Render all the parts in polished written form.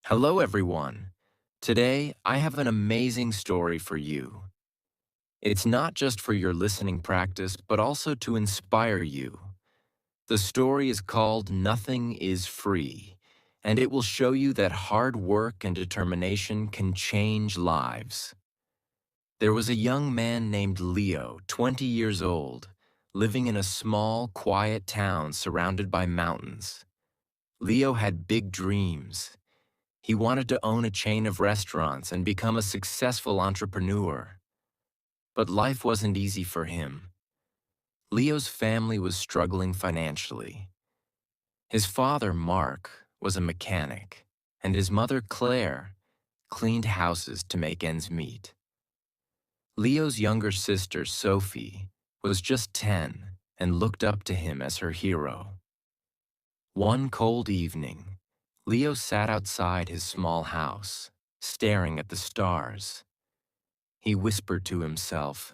Hello, everyone. Today, I have an amazing story for you. It's not just for your listening practice, but also to inspire you. The story is called Nothing is Free, and it will show you that hard work and determination can change lives. There was a young man named Leo, 20 years old, living in a small, quiet town surrounded by mountains. Leo had big dreams. He wanted to own a chain of restaurants and become a successful entrepreneur. But life wasn't easy for him. Leo's family was struggling financially. His father, Mark, was a mechanic, and his mother, Claire, cleaned houses to make ends meet. Leo's younger sister, Sophie, was just 10 and looked up to him as her hero. One cold evening, Leo sat outside his small house, staring at the stars. He whispered to himself,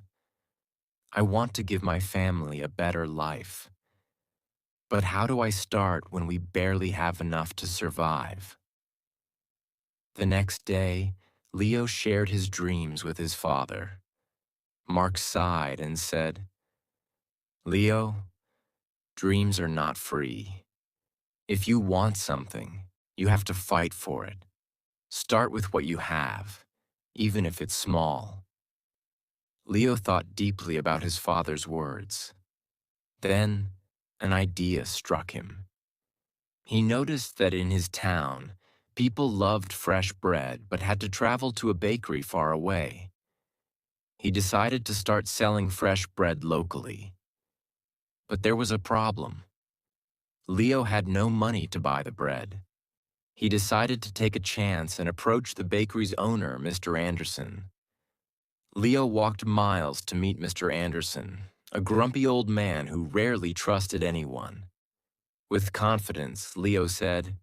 "I want to give my family a better life. But how do I start when we barely have enough to survive?" The next day, Leo shared his dreams with his father. Mark sighed and said, "Leo, dreams are not free. If you want something, you have to fight for it. Start with what you have, even if it's small." Leo thought deeply about his father's words. Then, an idea struck him. He noticed that in his town, people loved fresh bread but had to travel to a bakery far away. He decided to start selling fresh bread locally. But there was a problem. Leo had no money to buy the bread. He decided to take a chance and approach the bakery's owner, Mr. Anderson. Leo walked miles to meet Mr. Anderson, a grumpy old man who rarely trusted anyone. With confidence, Leo said,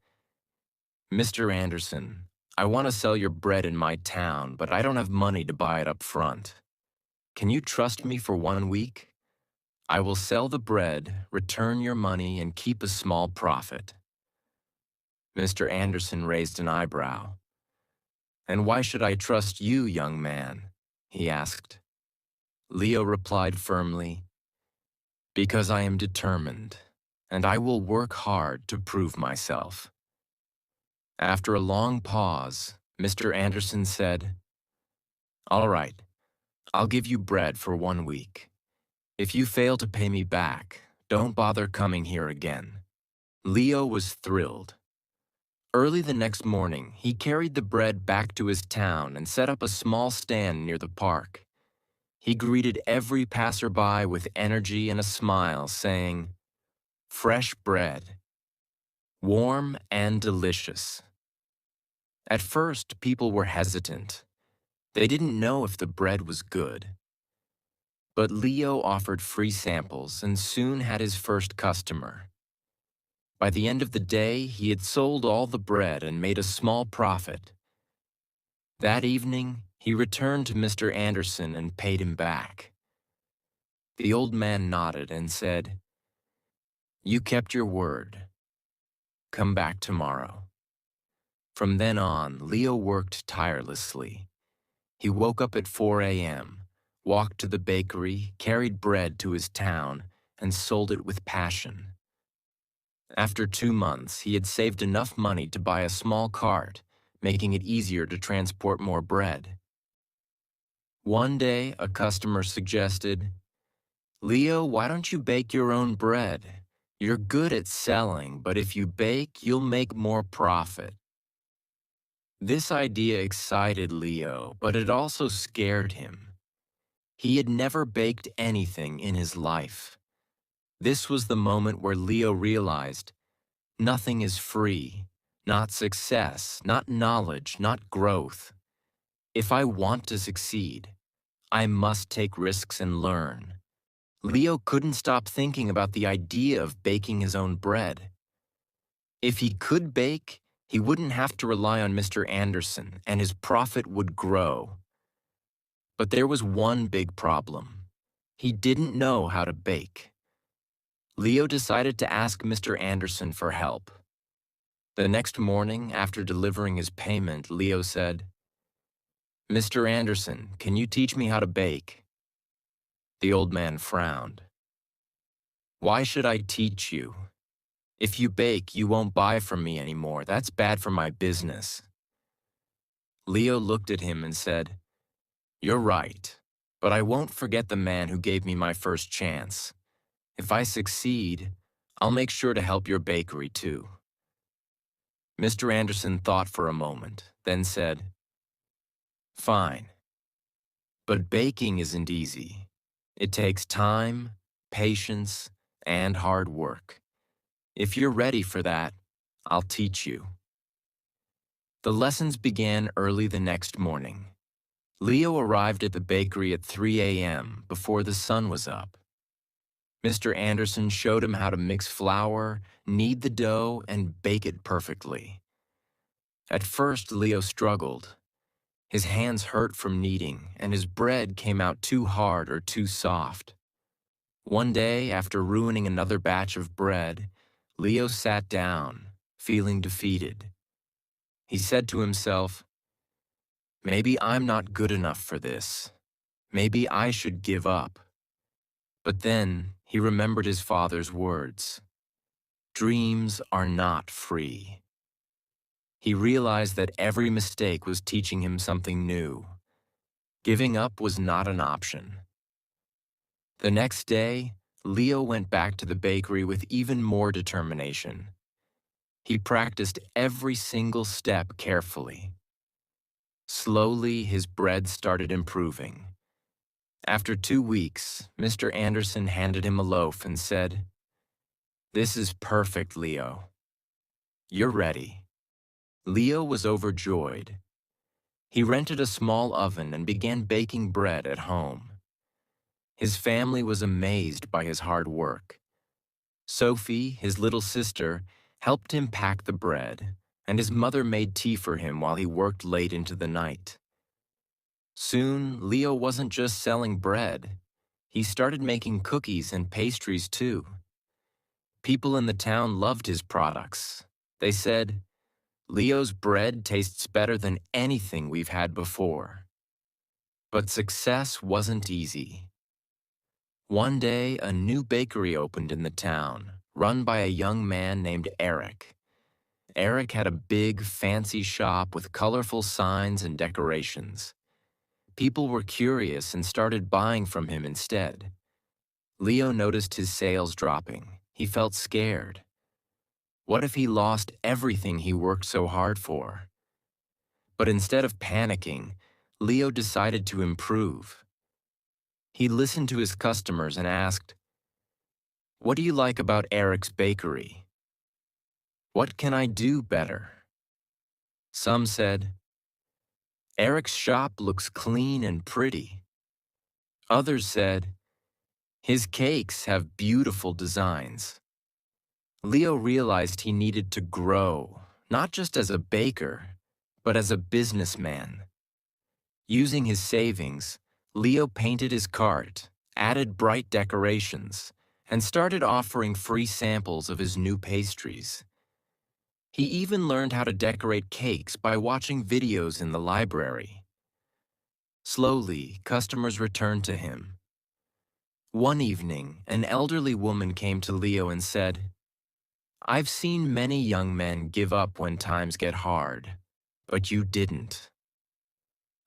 "Mr. Anderson, I want to sell your bread in my town, but I don't have money to buy it up front. Can you trust me for 1 week? I will sell the bread, return your money, and keep a small profit." Mr. Anderson raised an eyebrow. "And why should I trust you, young man?" he asked. Leo replied firmly, "Because I am determined, and I will work hard to prove myself." After a long pause, Mr. Anderson said, "All right, I'll give you bread for 1 week. If you fail to pay me back, don't bother coming here again." Leo was thrilled. Early the next morning, he carried the bread back to his town and set up a small stand near the park. He greeted every passerby with energy and a smile, saying, "Fresh bread, warm and delicious." At first, people were hesitant. They didn't know if the bread was good. But Leo offered free samples and soon had his first customer. By the end of the day, he had sold all the bread and made a small profit. That evening, he returned to Mr. Anderson and paid him back. The old man nodded and said, "You kept your word. Come back tomorrow." From then on, Leo worked tirelessly. He woke up at 4 a.m., walked to the bakery, carried bread to his town, and sold it with passion. After 2 months, he had saved enough money to buy a small cart, making it easier to transport more bread. One day, a customer suggested, "Leo, why don't you bake your own bread? You're good at selling, but if you bake, you'll make more profit." This idea excited Leo, but it also scared him. He had never baked anything in his life. This was the moment where Leo realized nothing is free, not success, not knowledge, not growth. If I want to succeed, I must take risks and learn. Leo couldn't stop thinking about the idea of baking his own bread. If he could bake, he wouldn't have to rely on Mr. Anderson, and his profit would grow. But there was one big problem. He didn't know how to bake. Leo decided to ask Mr. Anderson for help. The next morning, after delivering his payment, Leo said, "Mr. Anderson, can you teach me how to bake?" The old man frowned. "Why should I teach you? If you bake, you won't buy from me anymore. That's bad for my business." Leo looked at him and said, "You're right, but I won't forget the man who gave me my first chance. If I succeed, I'll make sure to help your bakery too." Mr. Anderson thought for a moment, then said, "Fine, but baking isn't easy. It takes time, patience, and hard work. If you're ready for that, I'll teach you." The lessons began early the next morning. Leo arrived at the bakery at 3 a.m. before the sun was up. Mr. Anderson showed him how to mix flour, knead the dough, and bake it perfectly. At first, Leo struggled. His hands hurt from kneading, and his bread came out too hard or too soft. One day, after ruining another batch of bread, Leo sat down, feeling defeated. He said to himself, "Maybe I'm not good enough for this. Maybe I should give up." But then he remembered his father's words. Dreams are not free. He realized that every mistake was teaching him something new. Giving up was not an option. The next day, Leo went back to the bakery with even more determination. He practiced every single step carefully. Slowly, his bread started improving. After 2 weeks, Mr. Anderson handed him a loaf and said, "This is perfect, Leo. You're ready." Leo was overjoyed. He rented a small oven and began baking bread at home. His family was amazed by his hard work. Sophie, his little sister, helped him pack the bread, and his mother made tea for him while he worked late into the night. Soon, Leo wasn't just selling bread. He started making cookies and pastries too. People in the town loved his products. They said, "Leo's bread tastes better than anything we've had before." But success wasn't easy. One day, a new bakery opened in the town, run by a young man named Eric. Eric had a big, fancy shop with colorful signs and decorations. People were curious and started buying from him instead. Leo noticed his sales dropping. He felt scared. What if he lost everything he worked so hard for? But instead of panicking, Leo decided to improve. He listened to his customers and asked, "What do you like about Eric's bakery? What can I do better?" Some said, "Eric's shop looks clean and pretty." Others said, "His cakes have beautiful designs." Leo realized he needed to grow, not just as a baker, but as a businessman. Using his savings, Leo painted his cart, added bright decorations, and started offering free samples of his new pastries. He even learned how to decorate cakes by watching videos in the library. Slowly, customers returned to him. One evening, an elderly woman came to Leo and said, "I've seen many young men give up when times get hard, but you didn't.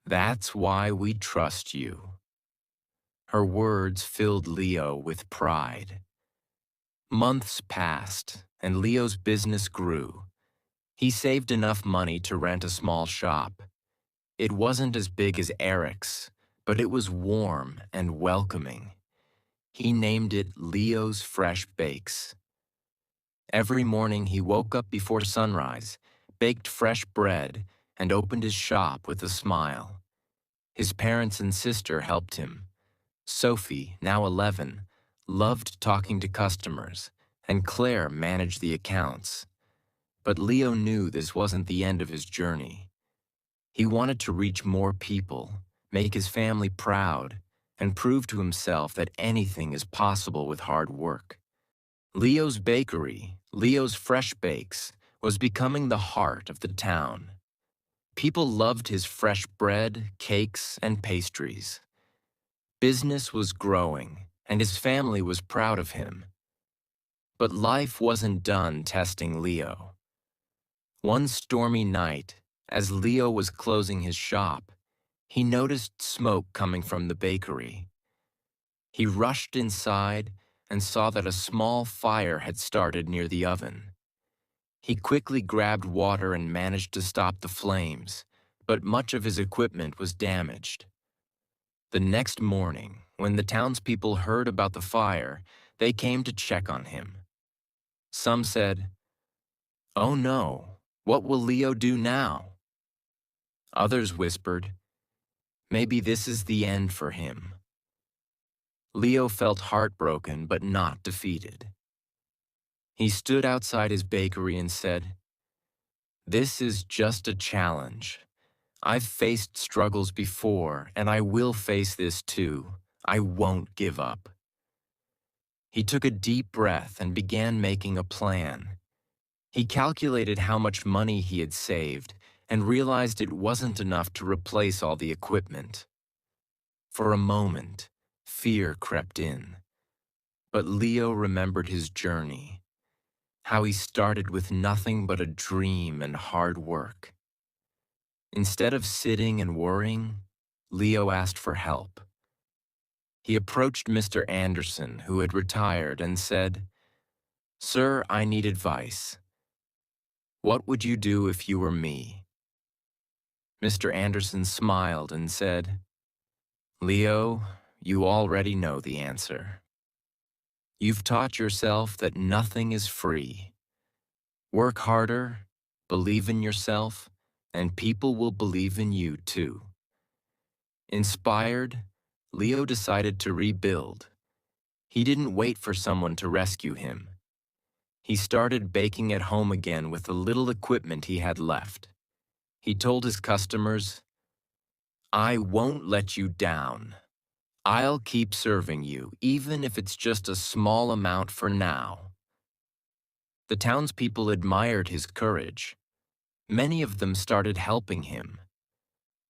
That's why we trust you." Her words filled Leo with pride. Months passed, and Leo's business grew. He saved enough money to rent a small shop. It wasn't as big as Eric's, but it was warm and welcoming. He named it Leo's Fresh Bakes. Every morning he woke up before sunrise, baked fresh bread, and opened his shop with a smile. His parents and sister helped him. Sophie, now 11, loved talking to customers, and Claire managed the accounts. But Leo knew this wasn't the end of his journey. He wanted to reach more people, make his family proud, and prove to himself that anything is possible with hard work. Leo's Bakery, Leo's Fresh Bakes, was becoming the heart of the town. People loved his fresh bread, cakes, and pastries. Business was growing, and his family was proud of him. But life wasn't done testing Leo. One stormy night, as Leo was closing his shop, he noticed smoke coming from the bakery. He rushed inside and saw that a small fire had started near the oven. He quickly grabbed water and managed to stop the flames, but much of his equipment was damaged. The next morning, when the townspeople heard about the fire, they came to check on him. Some said, "Oh no, what will Leo do now?" Others whispered, "Maybe this is the end for him." Leo felt heartbroken but not defeated. He stood outside his bakery and said, "This is just a challenge. I've faced struggles before, and I will face this too. I won't give up." He took a deep breath and began making a plan. He calculated how much money he had saved and realized it wasn't enough to replace all the equipment. For a moment, fear crept in. But Leo remembered his journey, how he started with nothing but a dream and hard work. Instead of sitting and worrying, Leo asked for help. He approached Mr. Anderson, who had retired, and said, "Sir, I need advice. What would you do if you were me?" Mr. Anderson smiled and said, "Leo, you already know the answer. You've taught yourself that nothing is free. Work harder, believe in yourself, and people will believe in you too." Inspired, Leo decided to rebuild. He didn't wait for someone to rescue him. He started baking at home again with the little equipment he had left. He told his customers, "I won't let you down. I'll keep serving you, even if it's just a small amount for now." The townspeople admired his courage. Many of them started helping him.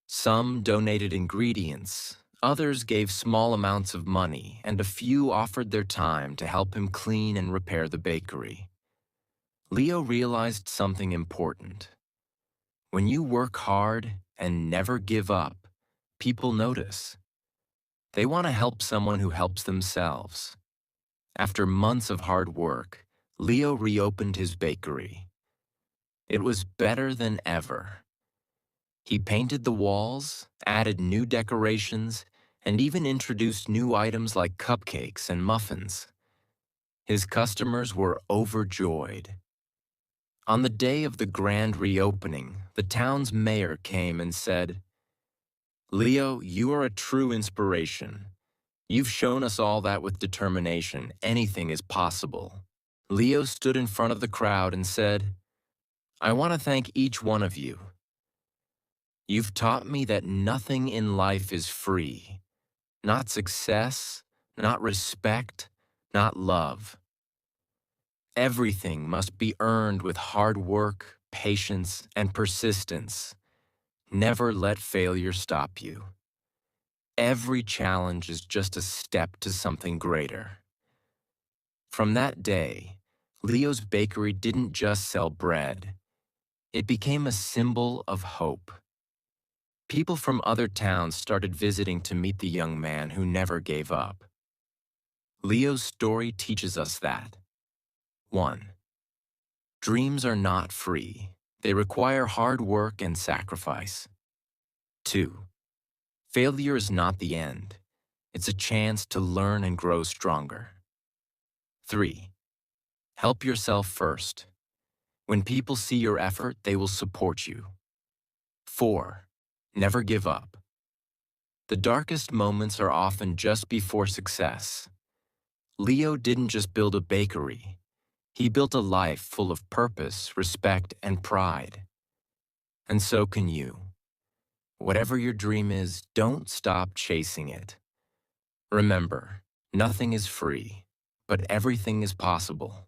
Some donated ingredients, others gave small amounts of money, and a few offered their time to help him clean and repair the bakery. Leo realized something important. When you work hard and never give up, people notice. They want to help someone who helps themselves. After months of hard work, Leo reopened his bakery. It was better than ever. He painted the walls, added new decorations, and even introduced new items like cupcakes and muffins. His customers were overjoyed. On the day of the grand reopening, the town's mayor came and said, "Leo, you are a true inspiration. You've shown us all that with determination, anything is possible." Leo stood in front of the crowd and said, "I want to thank each one of you. You've taught me that nothing in life is free. Not success, not respect, not love. Everything must be earned with hard work, patience, and persistence. Never let failure stop you. Every challenge is just a step to something greater." From that day, Leo's bakery didn't just sell bread. It became a symbol of hope. People from other towns started visiting to meet the young man who never gave up. Leo's story teaches us that 1. Dreams are not free. They require hard work and sacrifice. 2. Failure is not the end. It's a chance to learn and grow stronger. 3. Help yourself first. When people see your effort, they will support you. 4. Never give up. The darkest moments are often just before success. Leo didn't just build a bakery. He built a life full of purpose, respect, and pride. And so can you. Whatever your dream is, don't stop chasing it. Remember, nothing is free, but everything is possible.